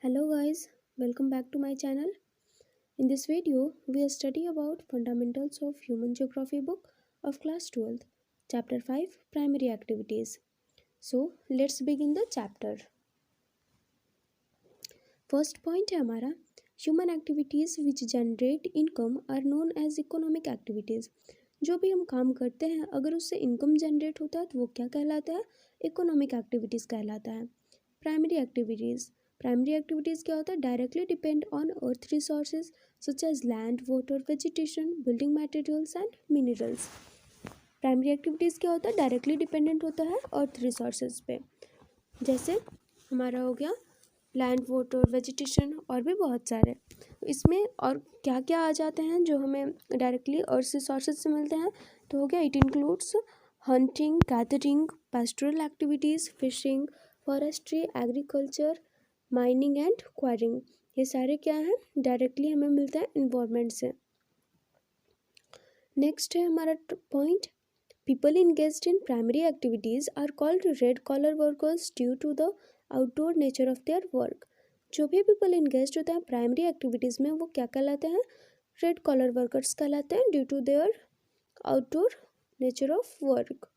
Hello guys, welcome back to my channel. In this video, we will study about fundamentals of human geography book of class 12th, chapter 5 primary activities. So, let's begin the chapter. First point है हमारा human activities which generate income are known as economic activities. जो भी हम काम करते हैं अगर उससे इनकम जनरेट होता है तो वो क्या कहलाता है? इकोनॉमिक एक्टिविटीज़ कहलाता है. प्राइमरी एक्टिविटीज़ क्या होता है? Directly depend on earth resources such as land, water, vegetation, building materials and minerals. Primary activities क्या होता है? डायरेक्टली डिपेंडेंट होता है अर्थ रिसोर्सेज पे. जैसे हमारा हो गया लैंड, वाटर, वेजिटेशन और भी बहुत सारे. इसमें और क्या क्या आ जाते हैं जो हमें डायरेक्टली अर्थ रिसोर्सेज से मिलते हैं? तो हो गया it includes hunting, gathering, pastoral activities, fishing, forestry, agriculture, mining and enquiring. ये सारे क्या हैं? डायरेक्टली हमें मिलता है इन्वायरमेंट से. नेक्स्ट है हमारा point, people engaged in primary activities are called red collar workers due to the outdoor nature of their work. जो भी people engaged होते हैं प्राइमरी एक्टिविटीज़ में वो क्या कहलाते हैं? रेड कॉलर वर्कर्स कहलाते हैं due to their outdoor nature of work.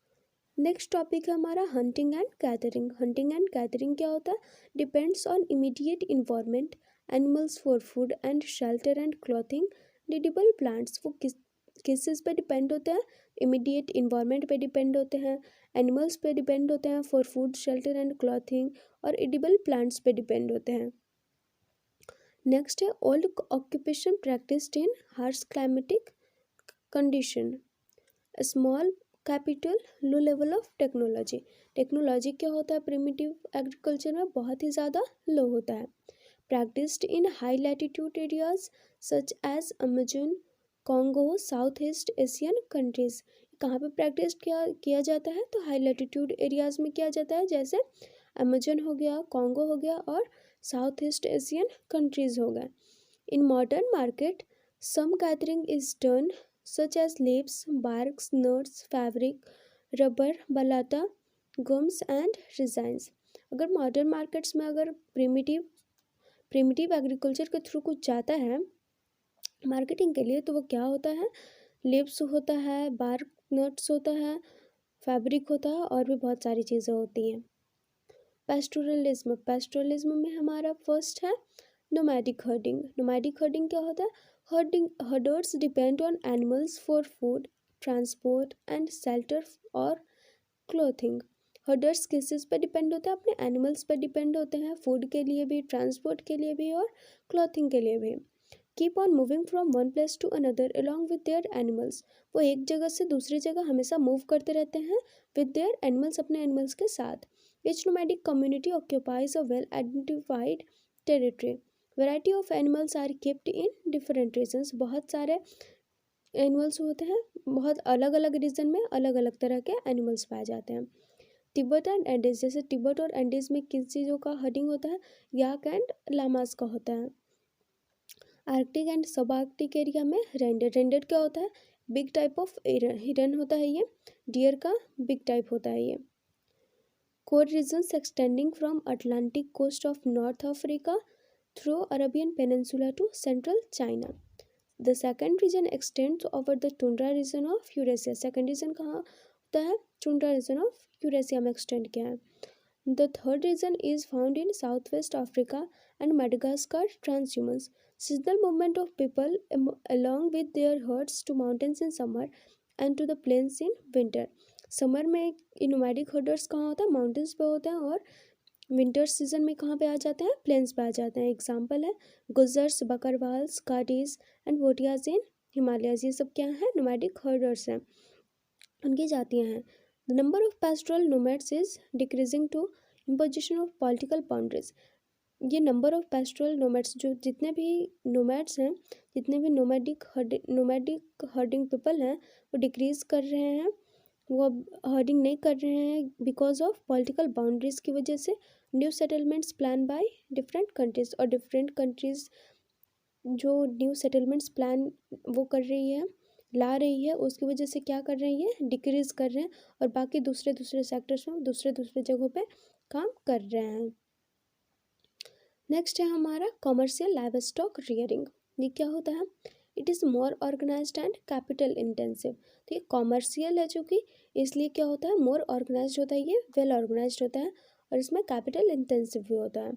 Next topic है हमारा hunting and gathering. Hunting and gathering क्या होता है? Depends on immediate environment, animals for food and shelter and clothing, edible plants. वो किस चीज़ पे डिपेंड होते हैं? इमीडिएट इन्वायरमेंट पे डिपेंड होते हैं, एनिमल्स पे डिपेंड होते हैं for food, shelter and clothing, और एडिबल प्लांट्स पे डिपेंड होते हैं. नेक्स्ट है old occupation practised in harsh climatic condition. Small capital, low level of technology. Technology क्या होता है? प्रिमिटिव एग्रीकल्चर में बहुत ही ज़्यादा लो होता है. Practised in high latitude areas such as Amazon, Congo, south east Asian countries. कहाँ पे प्रैक्टिस किया जाता है? तो हाई लैटिट्यूड एरियाज़ में किया जाता है, जैसे अमेजन हो गया, कॉन्गो हो गया और साउथ ईस्ट एशियन कंट्रीज़ हो गए. In modern market some gathering is done such as leaves, barks, nuts, fabric, rubber, balata, gums and resins. अगर मॉडर्न मार्केट्स में अगर प्रिमिटिव एग्रीकल्चर के थ्रू कुछ जाता है मार्केटिंग के लिए तो वो क्या होता है? लिप्स होता है, बार्क, नट्स होता है, फैब्रिक होता है और भी बहुत सारी चीज़ें होती हैं. पेस्टोरलिज्म में हमारा फर्स्ट है नोमैडिक हर्डिंग. नोमैडिक हर्डिंग क्या होता है? Herders depend on animals for food, transport and shelter और क्लोथिंग. हर्डर्स किस चीज़ पर डिपेंड होते हैं? अपने एनिमल्स पर डिपेंड होते हैं, फूड के लिए भी, ट्रांसपोर्ट के लिए भी और क्लॉथिंग के लिए भी. Keep on moving from one place to another along with their animals. वो एक जगह से दूसरी जगह हमेशा मूव करते रहते हैं विद देयर एनिमल्स, अपने एनिमल्स के साथ. Each nomadic community occupies a well-identified territory. Variety of animals are kept in different regions. बहुत सारे एनिमल्स होते हैं, बहुत अलग अलग रीजन में अलग अलग तरह के एनिमल्स पाए जाते हैं. तिब्बत एंड एंडीज, जैसे तिब्बत और एंडीज में किस चीज़ों का हर्डिंग होता है? याक एंड लामास का होता है. आर्कटिक एंड सब आर्कटिक एरिया में रेंडेड. रेंडेड क्या होता है? बिग टाइप ऑफ हिरन होता है ये, डियर का बिग टाइप होता है ये. Core regions extending from Atlantic coast of North Africa through Arabian Peninsula to central China. The second region extends over the tundra region of Eurasia. Second region कहाँ होता है? Tundra region of Eurasia में extend किया है. The third region is found in Southwest Africa and Madagascar transhumance. Seasonal movement of people along with their herds to mountains in summer and to the plains in winter. Summer में nomadic herders कहाँ होता है? Mountains पे होते हैं. और winter season में कहाँ पे आ जाते हैं? प्लेन्स पे आ जाते हैं. एग्जांपल है गुजर्स, बकरवाल्स, काडीज एंड वोटियाज इन हिमालयाज. ये सब क्या है? नोमैडिक हर्डर्स हैं, उनकी जातियाँ हैं. The number of pastoral nomads is decreasing to imposition of political boundaries. ये नंबर ऑफ पेस्टोरल नोमैड्स, जो जितने भी नोमैड्स हैं, जितने भी नोमैडिक हर्डिंग पीपल हैं, वो डिक्रीज कर रहे हैं, वो अब हर्डिंग नहीं कर रहे हैं बिकॉज ऑफ पॉलिटिकल बाउंड्रीज़ की वजह से. New settlements plan by different countries, और डिफरेंट कंट्रीज़ जो न्यू सेटलमेंट्स प्लान वो कर रही है, ला रही है, उसकी वजह से क्या कर रही है? डिक्रीज़ कर रहे हैं, और बाकी दूसरे सेक्टर्स में दूसरे जगहों पे काम कर रहे हैं. नेक्स्ट है हमारा कॉमर्शियल लाइव स्टॉक रियरिंग। ये क्या होता है? It is more organised and capital intensive. तो ये कॉमर्शियल है चूँकि, इसलिए क्या होता है, मोर ऑर्गेनाइज्ड होता है, ये वेल ऑर्गेनाइज्ड होता है और इसमें कैपिटल इंटेंसिव भी होता है।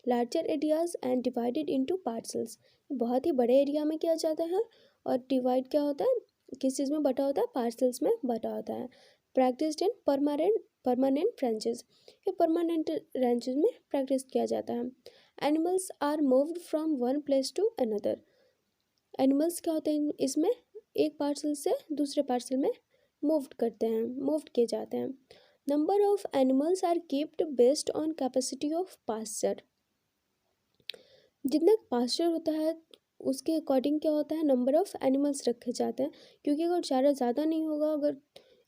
Larger areas and divided into parcels. बहुत ही बड़े एरिया में किया जाता है और डिवाइड क्या होता है, किस चीज़ में बटा होता है, पार्सल्स में बटा होता है। Practised in permanent branches. ये परमानेंट ब्रांचेज में प्रैक्टिस किया जाता है। Animals are moved from one place to another. Animals क्या होते हैं इसमें, एक पार्सल से दूसरे पार्सल में मूव्ड किए जाते हैं। Number of animals are keeped based on capacity of pasture. जितना पास्चर होता है उसके अकॉर्डिंग क्या होता है, नंबर ऑफ एनिमल्स रखे जाते हैं, क्योंकि अगर चारा ज़्यादा नहीं होगा, अगर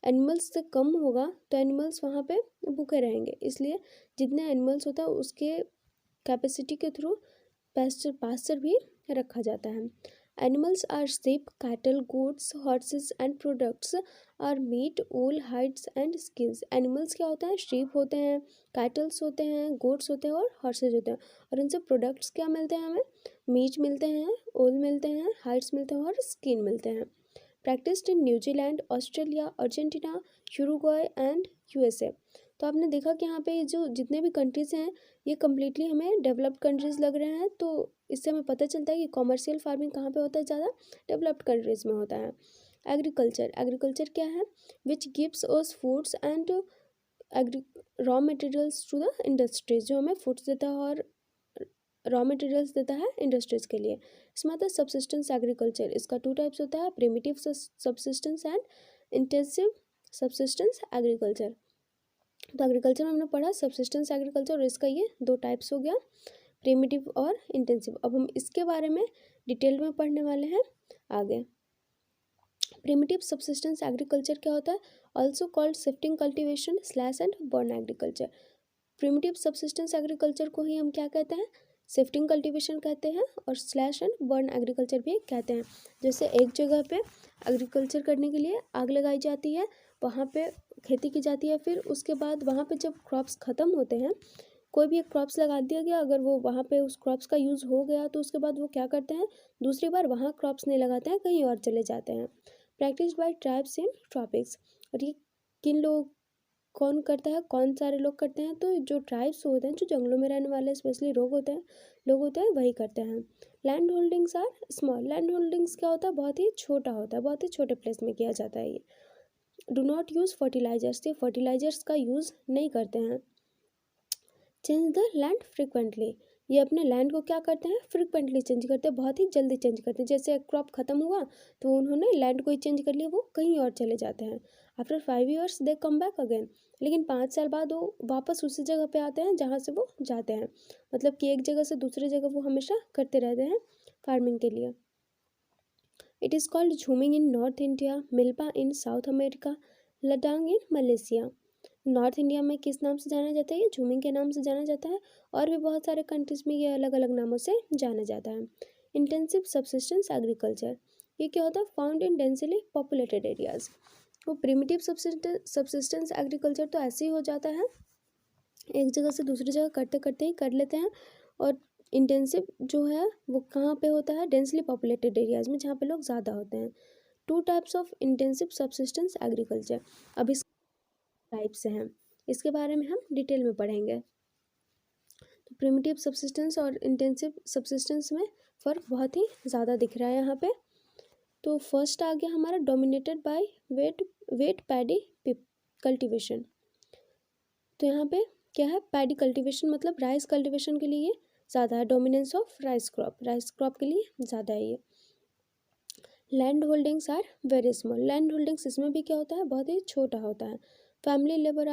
एनिमल्स से कम होगा तो एनिमल्स वहाँ पे भूखे रहेंगे, इसलिए जितने एनिमल्स होता है उसके कैपेसिटी के थ्रू पास्चर भी रखा जाता है। Animals are sheep, cattle, goats, horses and products are meat, wool, hides and skins. Animals क्या होता है, शीप होते हैं, कैटल्स होते हैं, गोट्स होते हैं और हॉर्सेज होते हैं। और इनसे प्रोडक्ट्स क्या मिलते हैं हमें, मीट मिलते हैं, ओल मिलते हैं, हाइड्स मिलते हैं और स्किन मिलते हैं। Practised in New Zealand, Australia, Argentina, यूरुग्वाई and USA. तो आपने देखा कि यहाँ पे जो जितने भी कंट्रीज़ हैं ये कम्प्लीटली हमें डेवलप्ड कंट्रीज़ लग रहे हैं। तो इससे हमें पता चलता है कि कॉमर्शियल फार्मिंग कहाँ पे होता है, ज़्यादा डेवलप्ड कंट्रीज़ में होता है। एग्रीकल्चर क्या है, which gives us foods and agri raw materials to the industries. जो हमें फूड्स देता है और रॉ मटेरियल्स देता है इंडस्ट्रीज़ के लिए। इसमें आता है सब्सिस्टेंस एग्रीकल्चर। इसका 2 टाइप्स होता है, primitive subsistence and intensive subsistence agriculture. तो एग्रीकल्चर में हमने पढ़ा सब्सिस्टेंस एग्रीकल्चर और इसका ये 2 टाइप्स हो गया, प्रिमिटिव और इंटेंसिव। अब हम इसके बारे में डिटेल में पढ़ने वाले हैं आगे। प्रिमिटिव सब्सिस्टेंस एग्रीकल्चर क्या होता है, also called shifting cultivation slash and burn agriculture. Primitive subsistence agriculture को ही हम क्या कहते हैं, शिफ्टिंग कल्टीवेशन कहते हैं और स्लैश एंड बर्न एग्रीकल्चर भी कहते हैं। जैसे एक जगह पे एग्रीकल्चर करने के लिए आग लगाई जाती है, वहाँ पे खेती की जाती है, फिर उसके बाद वहाँ पे जब क्रॉप्स ख़त्म होते हैं, कोई भी एक क्रॉप्स लगा दिया गया, अगर वो वहाँ पे उस क्रॉप्स का यूज़ हो गया तो उसके बाद वो क्या करते हैं, दूसरी बार वहाँ क्रॉप्स नहीं लगाते हैं, कहीं और चले जाते हैं। Practice by tribes in tropics. और ये किन लोग कौन करता है, कौन सारे लोग करते हैं, तो जो ट्राइब्स होते हैं, जो जंगलों में रहने वाले स्पेशली लोग होते हैं वही करते हैं। Land holdings are small. Land holdings क्या होता है, बहुत ही छोटा होता है, बहुत ही छोटे प्लेस में किया जाता है ये। Do not use fertilisers. ये फर्टिलाइजर्स का यूज़ नहीं करते हैं। Change the land frequently. ये अपने लैंड को क्या करते हैं, फ्रिक्वेंटली चेंज करते हैं, बहुत ही जल्दी चेंज करते हैं। जैसे क्रॉप खत्म हुआ तो उन्होंने लैंड को ही चेंज कर लिया, वो कहीं और चले जाते हैं। आफ्टर 5 years दे कम बैक अगेन। लेकिन 5 साल बाद वो वापस उसी जगह पे आते हैं जहाँ से वो जाते हैं। मतलब कि एक जगह से दूसरी जगह वो हमेशा करते रहते हैं फार्मिंग के लिए। It is called jhuming in North India, milpa in South America, ladang in Malaysia. North India में किस नाम से जाना जाता है, ये झूमिंग के नाम से जाना जाता है। और भी बहुत सारे कंट्रीज़ में ये अलग अलग नामों से जाना जाता है। इंटेंसिव सब्सिस्टेंस एग्रीकल्चर, ये क्या होता है, found in densely populated areas. वो प्रिमिटिव सब्सिस्टेंस एग्रीकल्चर तो ऐसे ही हो जाता है, एक जगह से दूसरी जगह करते करते ही कर लेते हैं। और इंटेंसिव जो है वो कहाँ पे होता है, डेंसली पॉपुलेटेड एरियाज में, जहाँ पे लोग ज़्यादा होते हैं। 2 types of intensive subsistence agriculture. अब इस टाइप से हैं, इसके बारे में हम डिटेल में पढ़ेंगे। तो प्रिमिटिव सब्सिस्टेंस और इंटेंसिव सब्सिस्टेंस में फ़र्क बहुत ही ज़्यादा दिख रहा है यहाँ पे। तो फर्स्ट आ गया हमारा dominated by weight paddy cultivation. तो यहाँ पे क्या है, पैडी कल्टीवेशन मतलब राइस कल्टीवेशन के लिए ज़्यादा है, डोमिनेंस ऑफ राइस क्रॉप के लिए ज़्यादा है ये। Land holdings are very small. Land holdings इसमें भी क्या होता है, बहुत ही छोटा होता है। Family labour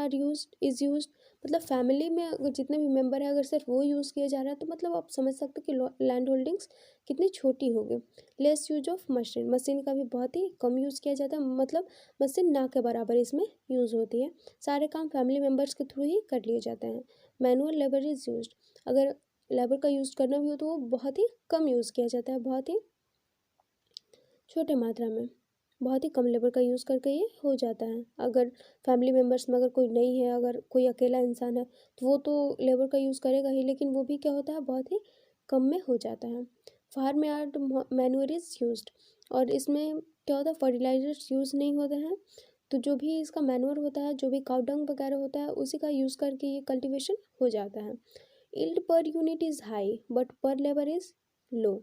is use. मतलब फैमिली में अगर जितने भी मेंबर है, अगर सिर्फ वो यूज़ किया जा रहा है तो मतलब आप समझ सकते हो कि लैंड होल्डिंग्स कितनी छोटी होगी। लेस यूज ऑफ मशीन का भी बहुत ही कम यूज़ किया जाता है, मतलब मशीन ना के बराबर इसमें यूज़ होती है। सारे काम फैमिली मेम्बर्स के थ्रू ही कर लिए जाते हैं। Manual labour is use. अगर लेबर का यूज़ करना भी हो तो वो बहुत ही कम यूज़ किया जाता है, बहुत ही छोटे मात्रा में। बहुत ही कम लेबर का यूज़ करके ये हो जाता है। अगर फैमिली मेम्बर्स में अगर कोई नहीं है, अगर कोई अकेला इंसान है, तो वो तो लेबर का यूज़ करेगा ही, लेकिन वो भी क्या होता है, बहुत ही कम में हो जाता है। Farm yard manure is used, और इसमें क्या होता है, फर्टिलाइजर्स यूज़ नहीं होते हैं। तो जो भी इसका मैन्योर होता है, जो भी काउ डंग वगैरह होता है, उसी का यूज़ करके ये कल्टीवेशन हो जाता है। Yield per unit is high but per labour is low.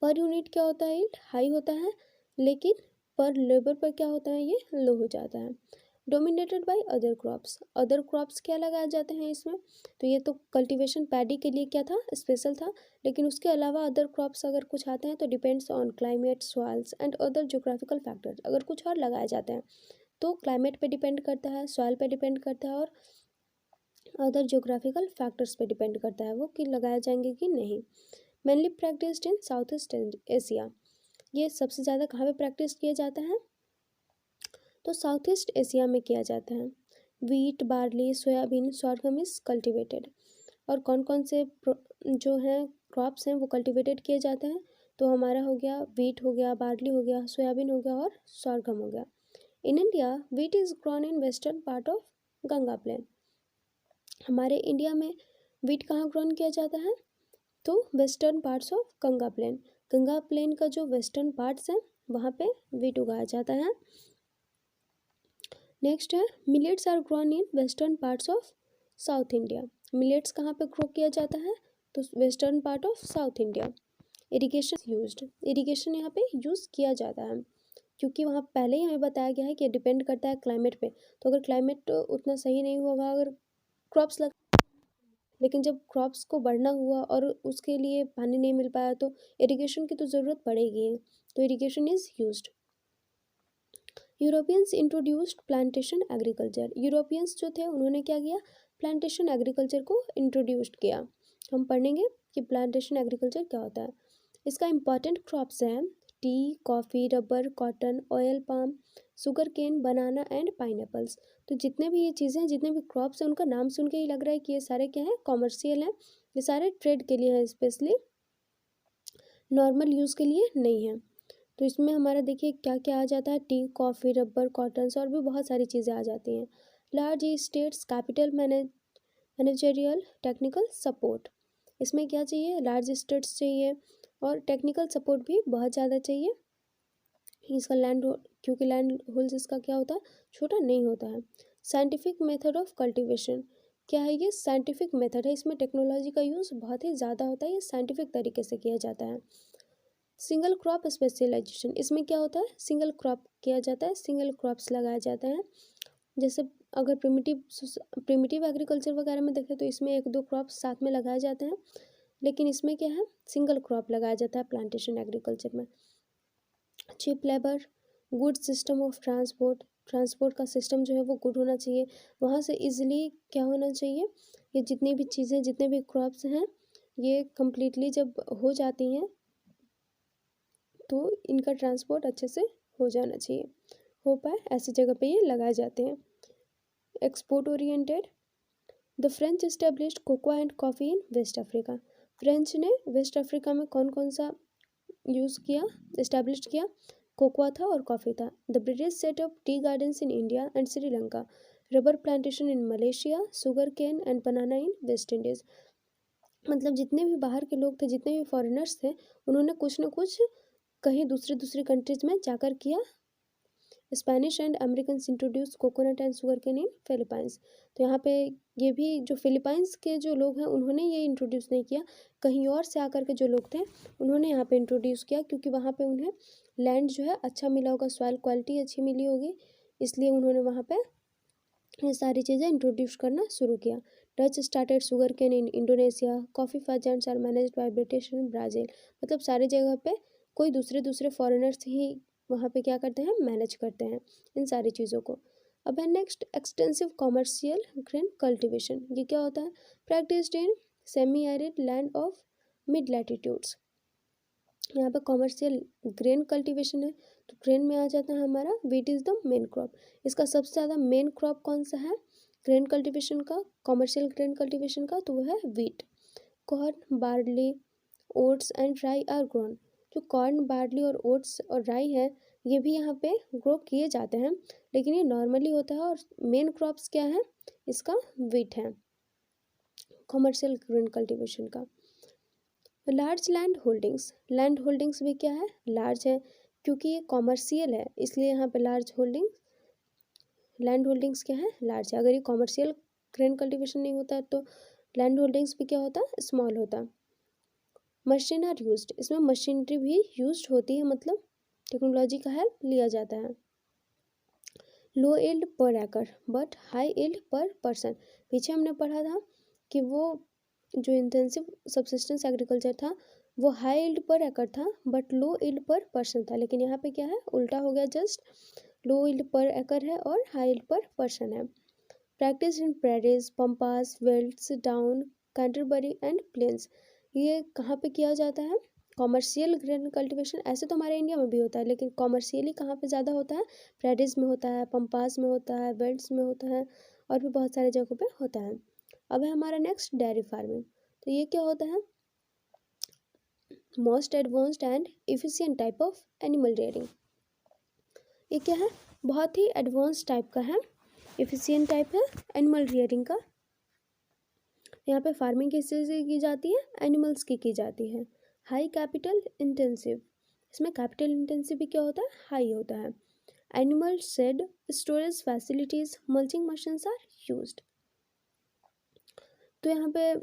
Per unit क्या होता है, यील्ड हाई होता है, लेकिन पर लेबर पर क्या होता है, ये लो हो जाता है। डोमिनेटेड बाय अदर क्रॉप्स क्या लगाए जाते हैं इसमें, तो ये तो कल्टीवेशन पैडी के लिए क्या था, स्पेशल था, लेकिन उसके अलावा अदर क्रॉप्स अगर कुछ आते हैं तो depends on climate, soils and other geographical factors. अगर कुछ और लगाए जाते हैं तो क्लाइमेट पे डिपेंड करता है, सॉइल पे डिपेंड करता है, और अदर ज्योग्राफिकल फैक्टर्स पे डिपेंड करता है वो कि लगाए जाएंगे कि नहीं। Mainly practised in south east Asia, ये सबसे ज़्यादा कहाँ पे प्रैक्टिस किया जाता है, तो साउथ ईस्ट एशिया में किया जाता है। Wheat, barley, soybean, sorghum is cultivated. और कौन कौन से जो हैं क्रॉप्स हैं वो कल्टिवेटेड किए जाते हैं, तो हमारा हो गया वीट, हो गया बार्ली, हो गया सोयाबीन, हो गया और सॉर्गम हो गया। In India wheat is grown in western part of Ganga plain. हमारे इंडिया में वीट कहाँ ग्रोन किया जाता है, तो western parts of Ganga plain. Ganga plain का जो वेस्टर्न पार्ट्स हैं वहाँ पे वीट उगाया जाता है। नेक्स्ट है millets are grown in western parts of south India. Millets कहाँ पे ग्रो किया जाता है, तो western part of south India. Irrigation used, irrigation यहाँ पे यूज़ किया जाता है, क्योंकि वहाँ पहले ही हमें बताया गया है कि डिपेंड करता है क्लाइमेट पे। तो अगर क्लाइमेट उतना सही नहीं होगा, अगर क्रॉप्स लग, लेकिन जब क्रॉप्स को बढ़ना हुआ और उसके लिए पानी नहीं मिल पाया, तो इरिगेशन की तो ज़रूरत पड़ेगी, तो irrigation is used. Europeans introduced plantation agriculture. Europeans जो थे उन्होंने क्या किया, प्लांटेशन एग्रीकल्चर को इंट्रोड्यूस्ड किया। हम पढ़ेंगे कि प्लांटेशन एग्रीकल्चर क्या होता है। इसका इंपॉर्टेंट क्रॉप्स हैं tea, coffee, rubber, cotton, oil palm, sugar cane, banana and pineapples. तो जितने भी ये चीज़ें हैं, जितने भी क्रॉप्स हैं, उनका नाम सुन के ही लग रहा है कि ये सारे क्या हैं, कॉमर्शियल हैं, ये सारे ट्रेड के लिए हैं, स्पेशली नॉर्मल यूज़ के लिए नहीं है। तो इसमें हमारा देखिए क्या क्या आ जाता है, टी, कॉफ़ी, रबर, कॉटन्स और भी बहुत सारी चीज़ें आ जाती हैं। Large states, capital, managerial, technical support. इसमें क्या चाहिए, लार्ज स्टेट्स चाहिए और टेक्निकल सपोर्ट भी बहुत ज़्यादा चाहिए। इसका लैंड, क्योंकि लैंड होल्स इसका क्या होता है, छोटा नहीं होता है। साइंटिफिक मेथड ऑफ कल्टीवेशन, क्या है ये, साइंटिफिक मेथड है, इसमें टेक्नोलॉजी का यूज़ बहुत ही ज़्यादा होता है, ये साइंटिफिक तरीके से किया जाता है। सिंगल क्रॉप स्पेशलाइजेशन, इसमें क्या होता है, सिंगल क्रॉप किया जाता है, सिंगल क्रॉप्स लगाए जाते हैं। जैसे अगर प्रिमिटिव एग्रीकल्चर वगैरह में देखें तो इसमें एक दो क्रॉप्स साथ में लगाए जाते हैं, लेकिन इसमें क्या है, सिंगल क्रॉप लगाया जाता है प्लांटेशन एग्रीकल्चर में। Cheap labour, good system of transport, transport का सिस्टम जो है वो गुड होना चाहिए, वहाँ से इजीली क्या होना चाहिए, ये जितनी भी चीज़ें, जितने भी क्रॉप्स हैं, ये कम्प्लीटली जब हो जाती हैं तो इनका ट्रांसपोर्ट अच्छे से हो जाना चाहिए, हो पाए ऐसी जगह पे ये लगाए जाते हैं। Export oriented, the French established cocoa and coffee in West Africa. French ने वेस्ट अफ्रीका में कौन कौन सा यूज़ किया, इस्टेब्लिश किया, कोकोआ था और कॉफ़ी था। The British set up tea gardens in India and Sri Lanka, rubber plantation in Malaysia, sugar cane and banana in West Indies. मतलब जितने भी बाहर के लोग थे, जितने भी फॉरेनर्स थे, उन्होंने कुछ ना कुछ कहीं दूसरी कंट्रीज में जाकर किया। Spanish and American introduce coconut and sugar cane in Philippines. तो यहाँ पे ये भी जो फिलीपाइंस के जो लोग हैं उन्होंने ये इंट्रोड्यूस नहीं किया, कहीं और से आकर के जो लोग थे उन्होंने यहाँ पे इंट्रोड्यूस किया, क्योंकि वहाँ पे उन्हें लैंड जो है अच्छा मिला होगा, सॉइल क्वालिटी अच्छी मिली होगी, इसलिए उन्होंने वहाँ पे ये सारी चीज़ें इंट्रोड्यूस करना शुरू किया। Dutch started sugar cane in Indonesia, coffee फर्जेंट्स are managed by British in Brazil. मतलब सारी जगह पे कोई दूसरे फॉरेनर्स ही वहाँ पे क्या करते हैं, मैनेज करते हैं इन सारी चीज़ों को। अब है next extensive commercial grain cultivation. ये क्या होता है, practised in semi arid land of mid latitudes. यहाँ पे कॉमर्शियल ग्रेन कल्टीवेशन है, तो ग्रेन में आ जाता है हमारा wheat is the main crop. इसका सबसे ज़्यादा मेन क्रॉप कौन सा है ग्रेन कल्टीवेशन का, कॉमर्शियल ग्रेन कल्टीवेशन का, तो वो है wheat. Corn, barley, oats and rye are grown. जो कॉर्न, बार्ली और ओट्स और राई है, ये भी यहाँ पे ग्रो किए जाते हैं, लेकिन ये नॉर्मली होता है। और मेन क्रॉप्स क्या है इसका? वीट है, कॉमर्शियल ग्रेन कल्टीवेशन का। लार्ज लैंड होल्डिंग्स भी क्या है? लार्ज है, क्योंकि ये कॉमर्शियल है इसलिए यहाँ पे लैंड होल्डिंग्स क्या है? लार्ज है। अगर ये कॉमर्शियल ग्रेन कल्टीवेशन नहीं होता है तो लैंड होल्डिंग्स भी क्या होता है? स्मॉल होता है। मशीन आर यूज्ड, इसमें मशीनरी भी यूज्ड होती है, मतलब टेक्नोलॉजी का हेल्प लिया जाता है। लो यील्ड पर एकड़ but high yield per person, पीछे हमने पढ़ा था कि वो जो इंटेंसिव सब्सिस्टेंस एग्रीकल्चर था वो हाई यील्ड पर एकड़ था but low yield per person था, लेकिन यहाँ पे क्या है? उल्टा हो गया, जस्ट लो यील्ड पर एकड़ है और हाई यील्ड पर पर्सन है। Practice in prairies, pampas, velds, down, Canterbury and plains, ये कहाँ पे किया जाता है? कॉमर्शियल ग्रेन कल्टीवेशन ऐसे तो हमारे इंडिया में भी होता है, लेकिन कॉमर्शियली कहाँ पे ज़्यादा होता है? प्रेरीज में होता है, पम्पास में होता है, वेल्ट्स में होता है, और भी बहुत सारे जगहों पे होता है। अब है हमारा नेक्स्ट डेयरी फार्मिंग। तो ये क्या होता है? Most advanced and efficient type of animal rearing. ये क्या है? बहुत ही एडवांस टाइप का है, इफिशियंट टाइप है एनिमल रेयरिंग का। यहाँ पे फार्मिंग किससे की जाती है? एनिमल्स की जाती है। हाई कैपिटल इंटेंसिव, इसमें कैपिटल इंटेंसिव भी क्या होता है? हाई होता है। Animal shed, storage facilities, mulching machines are used. तो यहाँ पे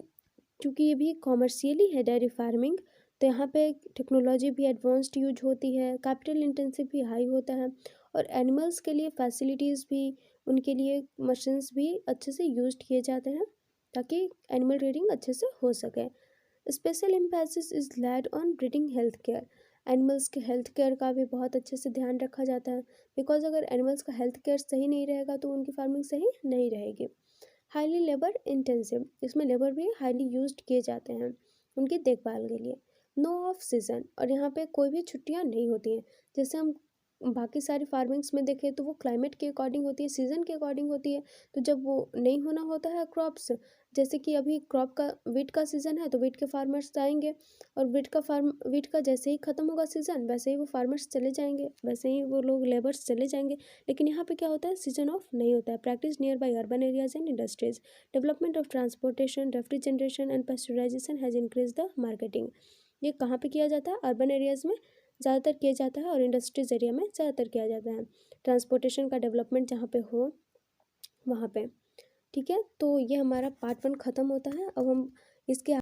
क्योंकि ये भी कॉमर्शियली है डेयरी फार्मिंग, तो यहाँ पे टेक्नोलॉजी भी एडवांस्ड यूज होती है, कैपिटल इंटेंसिव भी हाई होता है, और एनिमल्स के लिए फैसिलिटीज़ भी, उनके लिए मशीन्स भी अच्छे से यूज किए जाते हैं ताकि एनिमल रेयरिंग अच्छे से हो सके। Special emphasis is laid on breeding health care, animals के हेल्थ केयर का भी बहुत अच्छे से ध्यान रखा जाता है, बिकॉज अगर एनिमल्स का हेल्थ केयर सही नहीं रहेगा तो उनकी फार्मिंग सही नहीं रहेगी। हाईली लेबर इंटेंसिव, इसमें लेबर भी हाईली यूज्ड किए जाते हैं उनकी देखभाल के लिए। नो ऑफ सीजन, और यहाँ पे कोई भी छुट्टियाँ नहीं होती हैं, जैसे हम बाकी सारी फार्मिंग्स में देखें तो वो क्लाइमेट के अकॉर्डिंग होती है, सीज़न के अकॉर्डिंग होती है। तो जब वो नहीं होना होता है क्रॉप्स, जैसे कि अभी क्रॉप का वीट का सीज़न है तो वीट के फार्मर्स जाएंगे, और वीट का जैसे ही ख़त्म होगा सीज़न वैसे ही वो फार्मर्स चले जाएंगे, वैसे ही वो लोग लेबर्स चले जाएंगे। लेकिन यहाँ पे क्या होता है? सीजन ऑफ नहीं होता है। Practice near by urban areas and industries, development of transportation, refrigeration and pasteurisation has increase the marketing. ये कहाँ पे किया जाता है? अर्बन एरियाज़ में ज़्यादातर किया जाता है और इंडस्ट्रीज एरिया में ज़्यादातर किया जाता है। ट्रांसपोर्टेशन का डेवलपमेंट जहाँ पे हो वहाँ पे। ठीक है, तो ये हमारा पार्ट 1 ख़त्म होता है। अब हम इसके